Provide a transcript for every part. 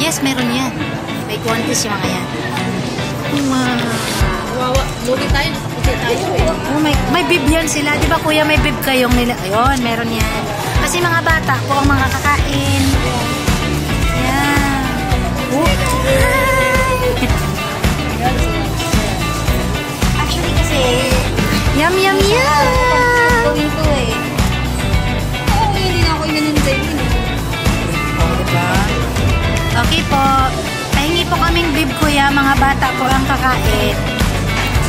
Yes, meron yan. May quantities yung mga yan. Wawa. Lugi tayo. Nakaputi tayo eh. Oh, may bib yan sila. Di ba kuya may bib kayong nila? Ayun, meron yan. Kasi mga bata po ang mga kakain. Yan. Oh. Actually kasi, Yum, yum, yum! gawin ko eh. Oo, hindi na ako inanunday yun. Oh, diba? Okay po. Pahingi po kaming bib kuya. Mga bata po ang kakain.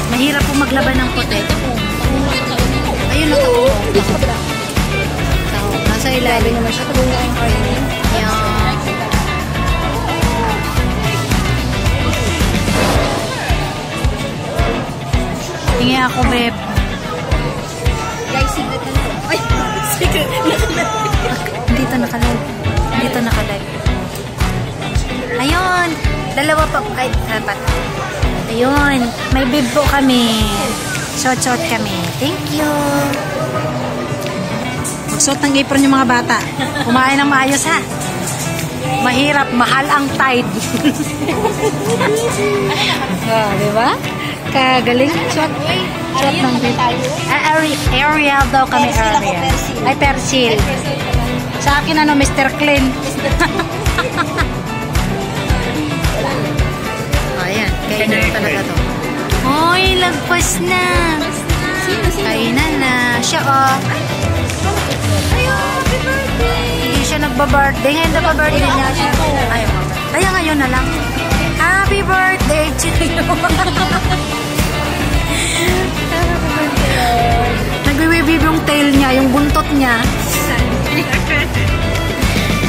Mahirap po maglaban ng puti. Ayun, nakahulog. Nasa ilalim naman siya. Tulungan na yung kainin. Yan. Hingi ako, babe. Guys, secret na ito. Ay, secret. Dito nakalive. Dito nakalive. Ayun. Dalawa pa. Ay, dapat. Ayun. May bib po kami. Shot kami. Thank you. Magsuot ng apron yung mga bata. Kumain ng maayos, ha? Mahirap. Mahal ang Tide. Oh, diba? Kagaling. Shot ng bib. Ariel daw kami. Ariel. Ay, Persil. Sa akin, ano, Mr. Clean. Ayan, kainan na talaga to. Hoy, lagpas na. Kainan na. Siya, oh. Happy birthday! Hindi siya nagba-birthday. Ngayon nagba-birthday niya siya. Kaya ngayon na lang. Happy birthday to you. Nagwiwibib yung tail niya, yung buntot niya.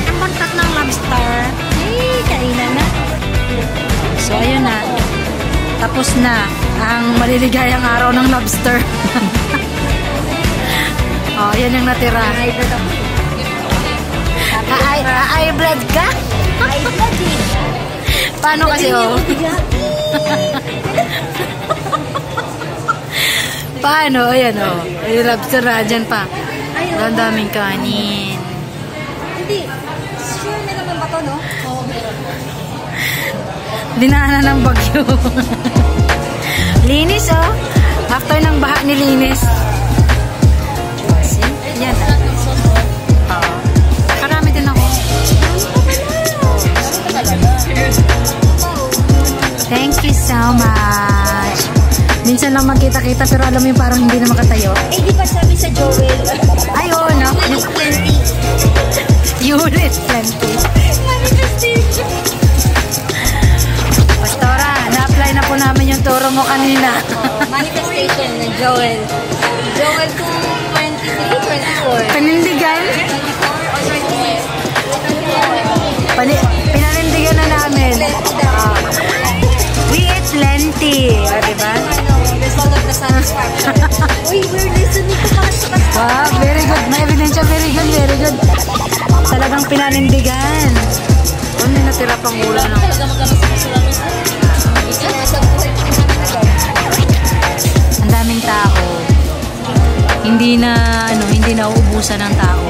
Ang buntot ng lobster. Hey, kainan na. So, ayun na. Tapos na ang maliligayang araw ng lobster. Oh, yan yung natira. Ay-bread ka? Ay-bread eh. Paano kasi, oh? Paano? Ayan, oh. Yung lobster na, dyan pa. Ang daming kanin. Hindi. Sure, may naman ba ito, no? Oo, meron. Dinaanan ng bagyo. Linis, oh. After ng baha nilinis. Yan. Oo. Karami din ako. Thank you so much. Minsan lang magkita-kita pero alam mo yung parang hindi na makatayo. Eh, di ba sabi sa Joel? Ay, oo, no? Unit 20. Unit 20. Manifestation. Pastora, na-apply na po namin yung turo mo kanina. Manifestation ng Joel. Joel 23, 24. Panindigan? 24 or 28? Pinanindigan na namin. We eat plenty. O, diba? Result of the satisfaction. Uy, we're listening to mga Wow, very good. May ebidensya, very good, very good. Talagang pinanindigan. Kung may natira pang ulo ng... Ang daming tao. Hindi na uubusan ng tao.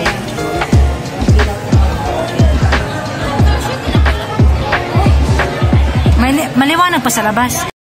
Maliwanag pa sa labas.